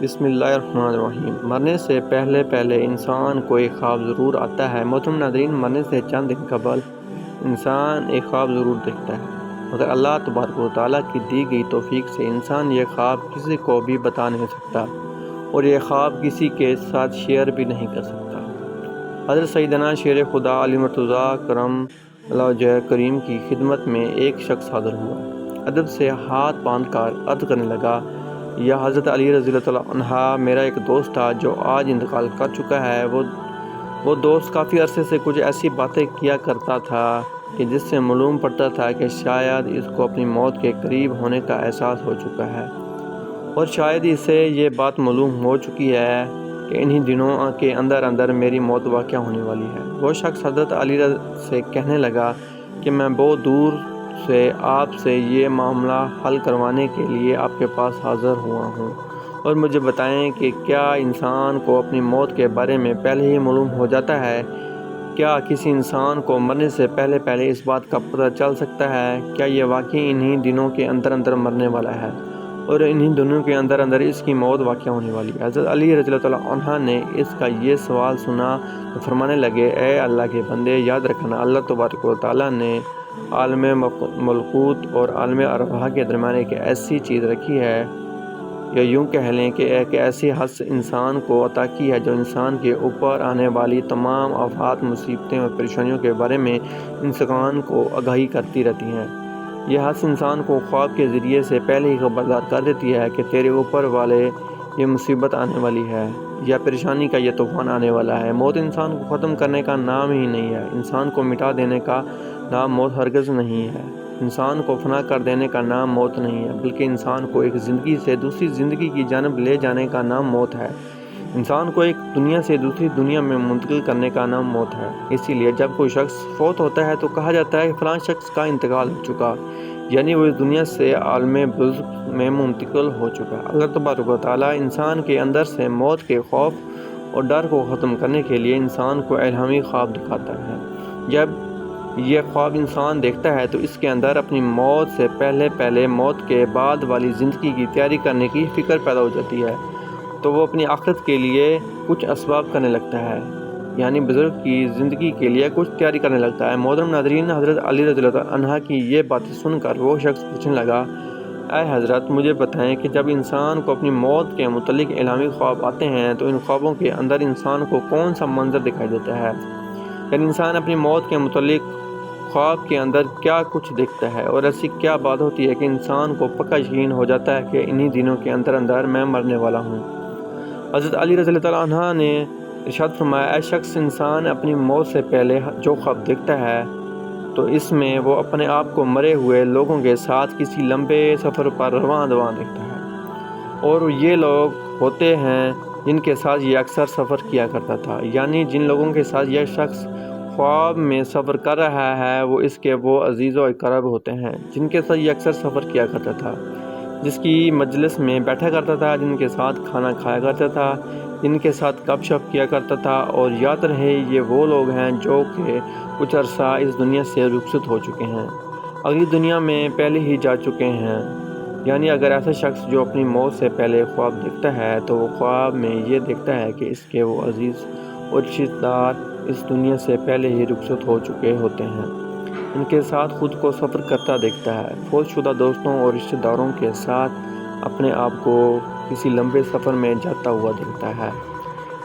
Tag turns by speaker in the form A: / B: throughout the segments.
A: بسم اللہ الرحمن الرحیم۔ مرنے سے پہلے انسان کو ایک خواب ضرور آتا ہے۔ محترم ناظرین، مرنے سے چند دن قبل انسان ایک خواب ضرور دیکھتا ہے، مگر اللہ تبارک و تعالیٰ کی دی گئی توفیق سے انسان یہ خواب کسی کو بھی بتا نہیں سکتا اور یہ خواب کسی کے ساتھ شیئر بھی نہیں کر سکتا۔ حضرت سیدنا شیر خدا علی مرتضیٰ کرم اللہ وجہ کریم کی خدمت میں ایک شخص حاضر ہوا۔ ادب سے ہاتھ باندھ کر عرض کرنے لگا، یا حضرت علی رضی اللہ عنہ، میرا ایک دوست تھا جو آج انتقال کر چکا ہے۔ وہ دوست کافی عرصے سے کچھ ایسی باتیں کیا کرتا تھا کہ جس سے معلوم پڑتا تھا کہ شاید اس کو اپنی موت کے قریب ہونے کا احساس ہو چکا ہے، اور شاید اسے یہ بات معلوم ہو چکی ہے کہ انہی دنوں کے اندر میری موت واقع ہونے والی ہے۔ وہ شخص حضرت علی سے کہنے لگا کہ میں بہت دور سے آپ سے یہ معاملہ حل کروانے کے لیے آپ کے پاس حاضر ہوا ہوں، اور مجھے بتائیں کہ کیا انسان کو اپنی موت کے بارے میں پہلے ہی معلوم ہو جاتا ہے؟ کیا کسی انسان کو مرنے سے پہلے اس بات کا پتہ چل سکتا ہے؟ کیا یہ واقعی انہی دنوں کے اندر مرنے والا ہے اور انہی دنوں کے اندر اس کی موت واقع ہونے والی ہے؟ حضرت علی رضی اللہ عنہ نے اس کا یہ سوال سنا تو فرمانے لگے، اے اللہ کے بندے، یاد رکھنا، اللہ تبارک و تعالیٰ نے عالم ملکوت اور عالم ارواح کے درمیان ایک ایسی چیز رکھی ہے، یا یوں کہہ لیں کہ ایک ایسی حس انسان کو عطا کی ہے جو انسان کے اوپر آنے والی تمام آفات، مصیبتیں اور پریشانیوں کے بارے میں انسان کو آگاہی کرتی رہتی ہیں۔ یہ حس انسان کو خواب کے ذریعے سے پہلے ہی خبردار کر دیتی ہے کہ تیرے اوپر والے یہ مصیبت آنے والی ہے، یا پریشانی کا یہ طوفان آنے والا ہے۔ موت انسان کو ختم کرنے کا نام ہی نہیں ہے، انسان کو مٹا دینے کا نام موت ہرگز نہیں ہے، انسان کو فنا کر دینے کا نام موت نہیں ہے، بلکہ انسان کو ایک زندگی سے دوسری زندگی کی جانب لے جانے کا نام موت ہے، انسان کو ایک دنیا سے دوسری دنیا میں منتقل کرنے کا نام موت ہے۔ اسی لیے جب کوئی شخص فوت ہوتا ہے تو کہا جاتا ہے کہ فلاں شخص کا انتقال ہو چکا، یعنی وہ اس دنیا سے عالم برزخ میں منتقل ہو چکا۔ اللہ تبارک و تعالیٰ انسان کے اندر سے موت کے خوف اور ڈر کو ختم کرنے کے لیے انسان کو الہامی خواب دکھاتا ہے۔ جب یہ خواب انسان دیکھتا ہے تو اس کے اندر اپنی موت سے پہلے موت کے بعد والی زندگی کی تیاری کرنے کی فکر پیدا ہو جاتی ہے، تو وہ اپنی آخرت کے لیے کچھ اسباب کرنے لگتا ہے، یعنی بزرگ کی زندگی کے لیے کچھ تیاری کرنے لگتا ہے۔ محترم ناظرین، حضرت علی رضی اللہ عنہ کی یہ باتیں سن کر وہ شخص پوچھنے لگا، اے حضرت، مجھے بتائیں کہ جب انسان کو اپنی موت کے متعلق الہامی خواب آتے ہیں تو ان خوابوں کے اندر انسان کو کون سا منظر دکھائی دیتا ہے؟ یعنی انسان اپنی موت کے متعلق خواب کے اندر کیا کچھ دیکھتا ہے، اور ایسی کیا بات ہوتی ہے کہ انسان کو پکا یقین ہو جاتا ہے کہ انہی دنوں کے اندر میں مرنے والا ہوں؟ حضرت علی رضی اللہ عنہ نے ارشاد فرمایا، اے شخص، انسان اپنی موت سے پہلے جو خواب دیکھتا ہے تو اس میں وہ اپنے آپ کو مرے ہوئے لوگوں کے ساتھ کسی لمبے سفر پر رواں دیکھتا ہے، اور یہ لوگ ہوتے ہیں جن کے ساتھ یہ اکثر سفر کیا کرتا تھا، یعنی جن لوگوں کے ساتھ یہ شخص خواب میں سفر کر رہا ہے وہ عزیز و اقرب ہوتے ہیں، جن کے ساتھ یہ اکثر سفر کیا کرتا تھا، جس کی مجلس میں بیٹھا کرتا تھا، جن کے ساتھ کھانا کھایا کرتا تھا، جن کے ساتھ گپ شپ کیا کرتا تھا۔ اور یاد رہے، یہ وہ لوگ ہیں جو کہ کچھ عرصہ اس دنیا سے رخصت ہو چکے ہیں، اگلی دنیا میں پہلے ہی جا چکے ہیں۔ یعنی اگر ایسا شخص جو اپنی موت سے پہلے خواب دیکھتا ہے تو وہ خواب میں یہ دیکھتا ہے کہ اس کے وہ عزیز اور رشتہ دار اس دنیا سے پہلے ہی رخصت ہو چکے ہوتے ہیں، ان کے ساتھ خود کو سفر کرتا دیکھتا ہے، فوت شدہ دوستوں اور رشتہ داروں کے ساتھ اپنے آپ کو کسی لمبے سفر میں جاتا ہوا دیکھتا ہے۔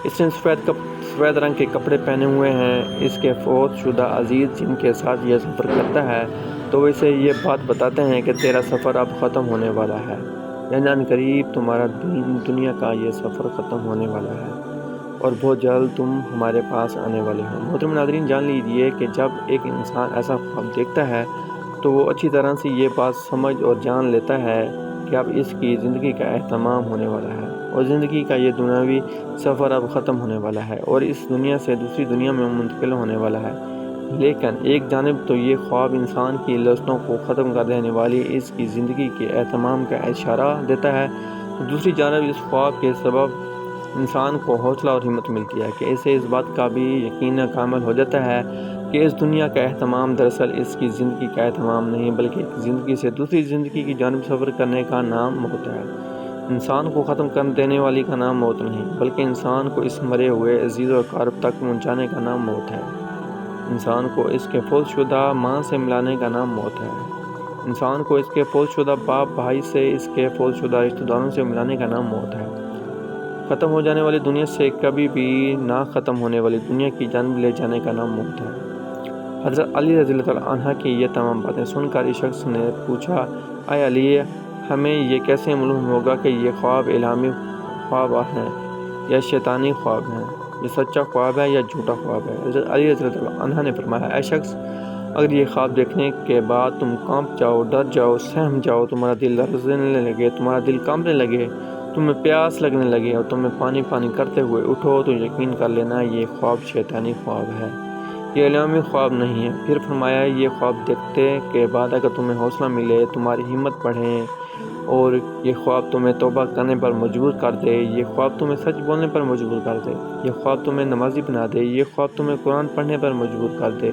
A: اس نے سفید رنگ کے کپڑے پہنے ہوئے ہیں، اس کے فوت شدہ عزیز جن کے ساتھ یہ سفر کرتا ہے تو وہ اسے یہ بات بتاتے ہیں کہ تیرا سفر اب ختم ہونے والا ہے، یعنی عنقریب تمہارا دنیا کا یہ سفر ختم ہونے والا ہے اور بہت جلد تم ہمارے پاس آنے والے ہو۔ محترم ناظرین، جان لیجیے کہ جب ایک انسان ایسا خواب دیکھتا ہے تو وہ اچھی طرح سے یہ بات سمجھ اور جان لیتا ہے کہ اب اس کی زندگی کا اختتام ہونے والا ہے، اور زندگی کا یہ دنیاوی سفر اب ختم ہونے والا ہے اور اس دنیا سے دوسری دنیا میں منتقل ہونے والا ہے۔ لیکن ایک جانب تو یہ خواب انسان کی لذتوں کو ختم کر دینے والی اس کی زندگی کے اہتمام کا اشارہ دیتا ہے، اور دوسری جانب اس خواب کے سبب انسان کو حوصلہ اور ہمت ملتی ہے کہ اسے اس بات کا بھی یقین کامل ہو جاتا ہے کہ اس دنیا کا اہتمام دراصل اس کی زندگی کا اہتمام نہیں، بلکہ ایک زندگی سے دوسری زندگی کی جانب سفر کرنے کا نام موت ہے۔ انسان کو ختم کر دینے والی کا نام موت نہیں، بلکہ انسان کو اس مرے ہوئے عزیز و اقارب تک پہنچانے کا نام موت ہے۔ انسان کو اس کے فوت شدہ ماں سے ملانے کا نام موت ہے۔ انسان کو اس کے فوت شدہ باپ بھائی سے، اس کے فوت شدہ رشتہ داروں سے ملانے کا نام موت ہے۔ ختم ہو جانے والی دنیا سے کبھی بھی نہ ختم ہونے والی دنیا کی جانب لے جانے کا نام موت ہے۔ حضرت علی رضی اللہ عنہ کی یہ تمام باتیں سن کر اس شخص نے پوچھا، اے علی، ہمیں یہ کیسے معلوم ہوگا کہ یہ خواب الہامی خواب ہیں یا شیطانی خواب ہیں، یہ سچا خواب ہے یا جھوٹا خواب ہے؟ حضرت علی رضی اللہ عنہ نے فرمایا، اے شخص، اگر یہ خواب دیکھنے کے بعد تم کانپ جاؤ، ڈر جاؤ، سہم جاؤ، تمہارا دل لرزنے لگے، تمہارا دل کانپنے لگے، تمہیں پیاس لگنے لگے اور تمہیں پانی پانی کرتے ہوئے اٹھو، تو یقین کر لینا یہ خواب شیطانی خواب ہے، یہ الہامی خواب نہیں ہے۔ پھر فرمایا، یہ خواب دیکھتے کے بعد اگر تمہیں حوصلہ ملے، تمہاری ہمت بڑھے اور یہ خواب تمہیں توبہ کرنے پر مجبور کر دے، یہ خواب تمہیں سچ بولنے پر مجبور کر دے، یہ خواب تمہیں نمازی بنا دے، یہ خواب تمہیں قرآن پڑھنے پر مجبور کر دے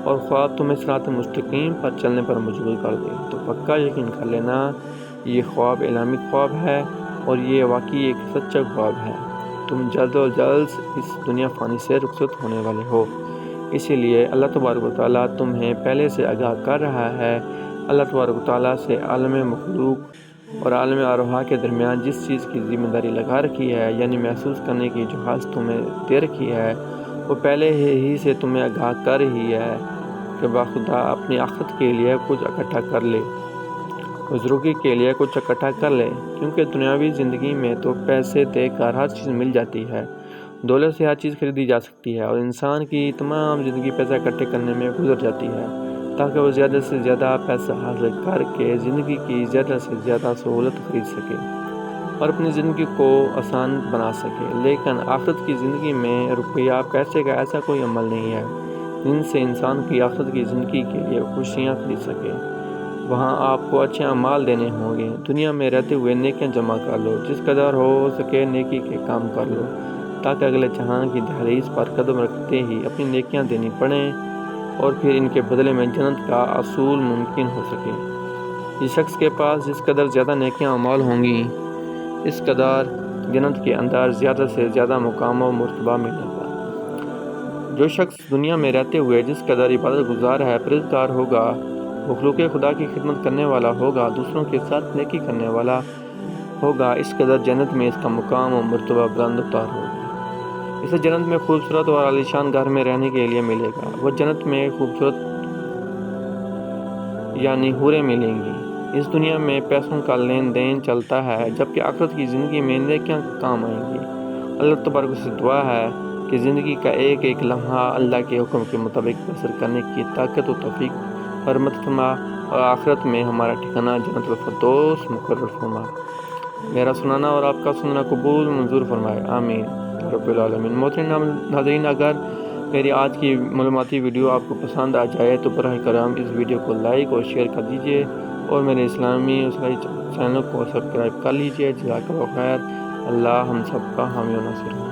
A: اور خواب تمہیں صراط مستقیم پر چلنے پر مجبور کر دے، تو پکا یقین کر لینا یہ خواب الہامی خواب ہے اور یہ واقعی ایک سچا خواب ہے۔ تم جلد و جلد اس دنیا فانی سے رخصت ہونے والے ہو، اسی لیے اللہ تبارک و تعالیٰ تمہیں پہلے سے آگاہ کر رہا ہے۔ اللہ تبارک و تعالیٰ سے عالم مخلوق اور عالم ارواح کے درمیان جس چیز کی ذمہ داری لگا رکھی ہے، یعنی محسوس کرنے کی جو حاجت تمہیں دے رکھی ہے، وہ پہلے ہی سے تمہیں آگاہ کر رہی ہے کہ بخدا اپنی آخرت کے لیے کچھ اکٹھا کر لے، بزرگی کے لیے کچھ اکٹھا کر لے، کیونکہ دنیاوی زندگی میں تو پیسے دے کر ہر چیز مل جاتی ہے، دولت سے ہر چیز خریدی جا سکتی ہے، اور انسان کی تمام زندگی پیسہ اکٹھے کرنے میں گزر جاتی ہے تاکہ وہ زیادہ سے زیادہ پیسہ حاصل کر کے زندگی کی زیادہ سے زیادہ سہولت خرید سکے اور اپنی زندگی کو آسان بنا سکے۔ لیکن آخرت کی زندگی میں روپیہ پیسے کا ایسا کوئی عمل نہیں ہے جن سے انسان کی آخرت کی زندگی کے لیے خوشیاں خرید سکے۔ وہاں آپ کو اچھے اعمال دینے ہوں گے۔ دنیا میں رہتے ہوئے نیکیاں جمع کر لو، جس قدر ہو سکے نیکی کے کام کر لو، تاکہ اگلے جہان کی دہلیز پر قدم رکھتے ہی اپنی نیکیاں دینی پڑیں اور پھر ان کے بدلے میں جنت کا حصول ممکن ہو سکے۔ اس شخص کے پاس جس قدر زیادہ نیکیاں اعمال ہوں گی، اس قدر جنت کے اندر زیادہ سے زیادہ مقام و مرتبہ ملے گا۔ جو شخص دنیا میں رہتے ہوئے جس قدر عبادت گزار ہے، پرہیزگار ہوگا، مخلوق خدا کی خدمت کرنے والا ہوگا، دوسروں کے ساتھ نیکی کرنے والا ہوگا، اس قدر جنت میں اس کا مقام و مرتبہ بلند و تر ہوگا۔ اسے جنت میں خوبصورت اور عالیشان گھر میں رہنے کے لیے ملے گا۔ وہ جنت میں خوبصورت یعنی حوریں ملیں گی۔ اس دنیا میں پیسوں کا لین دین چلتا ہے، جبکہ آخرت کی زندگی میں نیکیاں کام آئیں گی۔ اللہ تبارک سے دعا ہے کہ زندگی کا ایک ایک لمحہ اللہ کے حکم کے مطابق بسر کرنے کی طاقت و توفیق فرمت فرما اور آخرت میں ہمارا ٹھکانہ جنت الفردوس مقرر فرما۔ میرا سنانا اور آپ کا سننا قبول منظور فرمائے، آمین رب العالمین۔ محترم ناظرین، اگر میری آج کی معلوماتی ویڈیو آپ کو پسند آ جائے تو براہ کرم اس ویڈیو کو لائک اور شیئر کر دیجیے اور میرے اسلامی چینل کو سبسکرائب کر لیجیے۔ جزاک اللہ خیر۔ اللہ ہم سب کا حامی و ناصر ہو۔